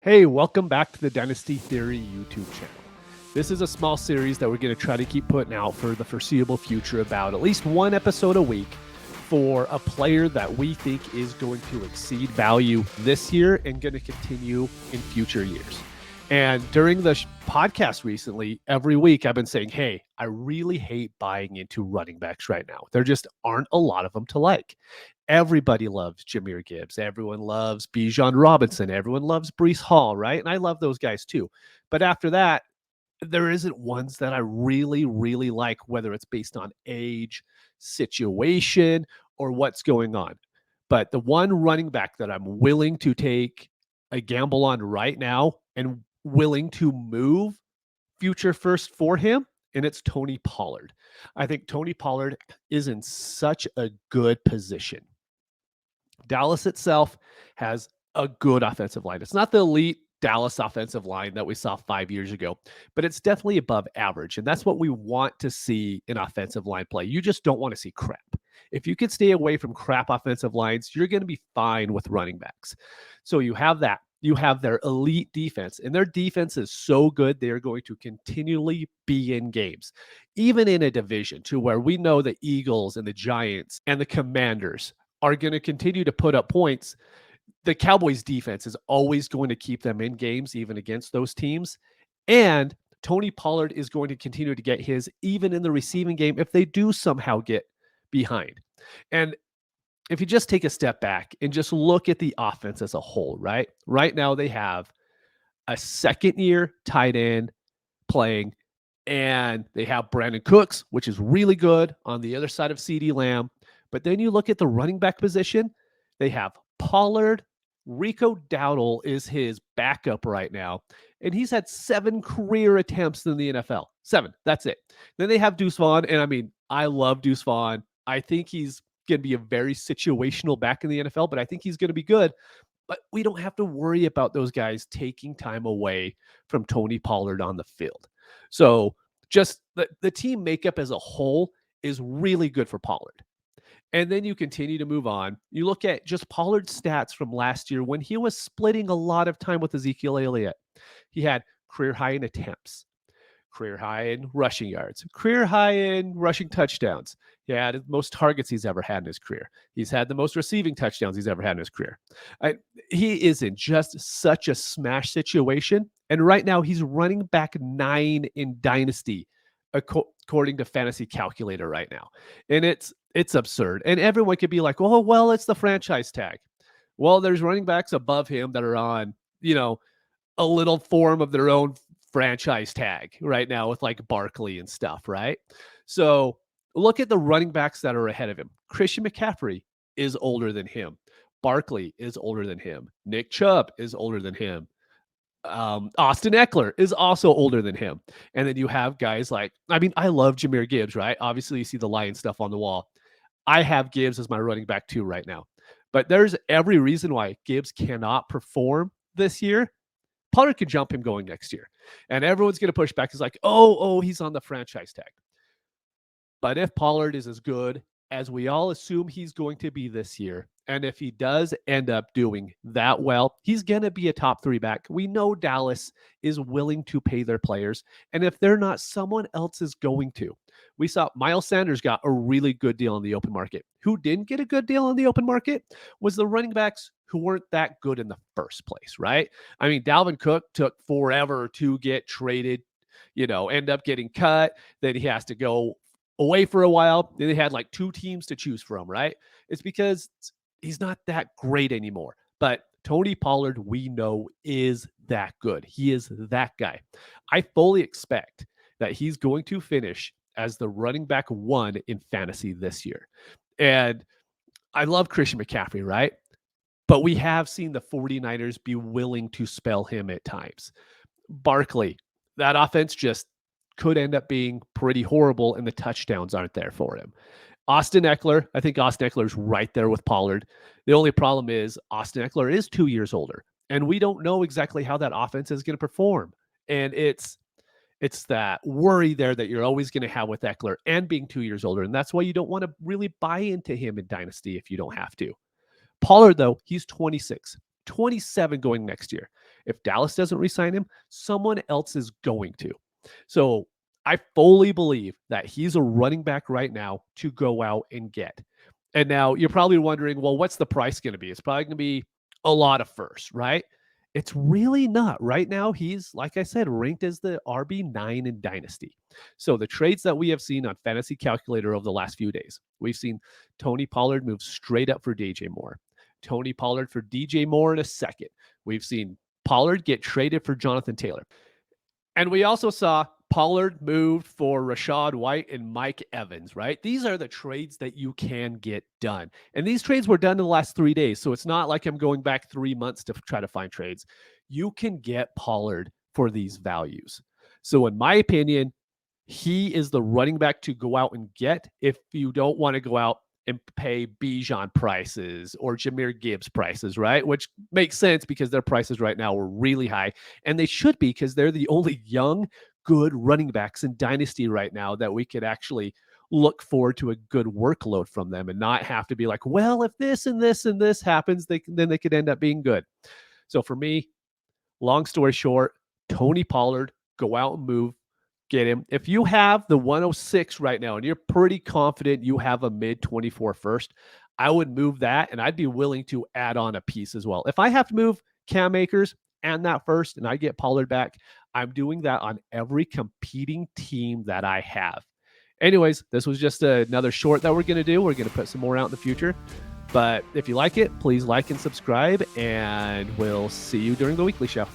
Hey, welcome back to the Dynasty Theory YouTube channel. This is a small series that we're going to try to keep putting out for the foreseeable future about at least one episode a week for a player that we think is going to exceed value this year and going to continue in future years. And during the podcast recently, every week I've been saying, hey, I really hate buying into running backs right now. There just aren't a lot of them to like. Everybody loves Jahmyr Gibbs. Everyone loves Bijan Robinson. Everyone loves Breece Hall, right? And I love those guys too. But after that, there isn't ones that I really, really like, whether it's based on age, situation, or what's going on. But the one running back that I'm willing to take a gamble on right now and willing to move future first for him, and it's Tony Pollard. I think Tony Pollard is in such a good position. Dallas itself has a good offensive line. It's not the elite Dallas offensive line that we saw 5 years ago, but it's definitely above average. And that's what we want to see in offensive line play. You just don't want to see crap. If you can stay away from crap offensive lines, you're going to be fine with running backs. So you have that. You have their elite defense, and their defense is so good, they are going to continually be in games, even in a division to where we know the Eagles and the Giants and the Commanders are going to continue to put up points. The Cowboys defense is always going to keep them in games, even against those teams. And Tony Pollard is going to continue to get his, even in the receiving game, if they do somehow get behind. And if you just take a step back and just look at the offense as a whole, right? Right now, they have a second-year tight end playing, and they have Brandon Cooks, which is really good on the other side of CeeDee Lamb. But then you look at the running back position, they have Pollard. Rico Dowdle is his backup right now, and he's had 7 career attempts in the NFL. 7, that's it. Then they have Deuce Vaughn, and I mean, I love Deuce Vaughn. I think he's going to be a very situational back in the NFL, but I think he's going to be good. But we don't have to worry about those guys taking time away from Tony Pollard on the field. So just the team makeup as a whole is really good for Pollard. And then you continue to move on. You look at just Pollard's stats from last year when he was splitting a lot of time with Ezekiel Elliott. He had career high in attempts, career high in rushing yards, career high in rushing touchdowns. He had the most targets he's ever had in his career. He's had the most receiving touchdowns he's ever had in his career. He is in just such a smash situation. And right now he's running back 9 in Dynasty, according to Fantasy Calculator right now. And it's absurd. And everyone could be like, oh, well, it's the franchise tag. Well, there's running backs above him that are on, a little form of their own franchise tag right now with like Barkley and stuff, right? So look at the running backs that are ahead of him. Christian McCaffrey is older than him. Barkley is older than him. Nick Chubb is older than him. Austin Eckler is also older than him. And then you have guys like, I love Jahmyr Gibbs, right? Obviously, you see the Lion stuff on the wall. I have Gibbs as my running back too right now. But there's every reason why Gibbs cannot perform this year. Pollard could jump him going next year. And everyone's going to push back. It's like, oh, he's on the franchise tag. But if Pollard is as good as we all assume he's going to be this year, and if he does end up doing that well, he's going to be a top 3 back. We know Dallas is willing to pay their players. And if they're not, someone else is going to. We saw Miles Sanders got a really good deal on the open market. Who didn't get a good deal on the open market was the running backs who weren't that good in the first place, right? Dalvin Cook took forever to get traded, end up getting cut. Then he has to go away for a while. Then they had like 2 teams to choose from, right? It's because he's not that great anymore. But Tony Pollard, we know, is that good. He is that guy. I fully expect that he's going to finish as the running back 1 in fantasy this year. And I love Christian McCaffrey, right? But we have seen the 49ers be willing to spell him at times. Barkley, that offense just could end up being pretty horrible, and the touchdowns aren't there for him. Austin Eckler, I think Austin Eckler is right there with Pollard. The only problem is Austin Eckler is 2 years older, and we don't know exactly how that offense is going to perform. And it's that worry there that you're always going to have with Eckler and being 2 years older. And that's why you don't want to really buy into him in Dynasty if you don't have to. Pollard, though, he's 26, 27 going next year. If Dallas doesn't re-sign him, someone else is going to. So I fully believe that he's a running back right now to go out and get. And now you're probably wondering, well, what's the price going to be? It's probably going to be a lot of firsts, right? It's really not. Right now, he's, like I said, ranked as the RB9 in Dynasty. So the trades that we have seen on Fantasy Calculator over the last few days, we've seen Tony Pollard move straight up for DJ Moore. Tony Pollard for DJ Moore in a second. We've seen Pollard get traded for Jonathan Taylor. And we also saw Pollard moved for Rachaad White and Mike Evans, right? These are the trades that you can get done. And these trades were done in the last 3 days. So it's not like I'm going back 3 months to try to find trades. You can get Pollard for these values. So in my opinion, he is the running back to go out and get if you don't want to go out and pay Bijan prices or Jahmyr Gibbs prices, right? Which makes sense because their prices right now are really high. And they should be because they're the only young, good running backs in Dynasty right now that we could actually look forward to a good workload from them and not have to be like, well, if this and this and this happens, then they could end up being good. So for me, long story short, Tony Pollard, go out and move. Get him. If you have the 106 right now and you're pretty confident you have a mid 24 first, I would move that and I'd be willing to add on a piece as well. If I have to move Cam Akers and that first and I get Pollard back, I'm doing that on every competing team that I have. Anyways, this was just another short that we're going to do. We're going to put some more out in the future. But if you like it, please like and subscribe, and we'll see you during the weekly show.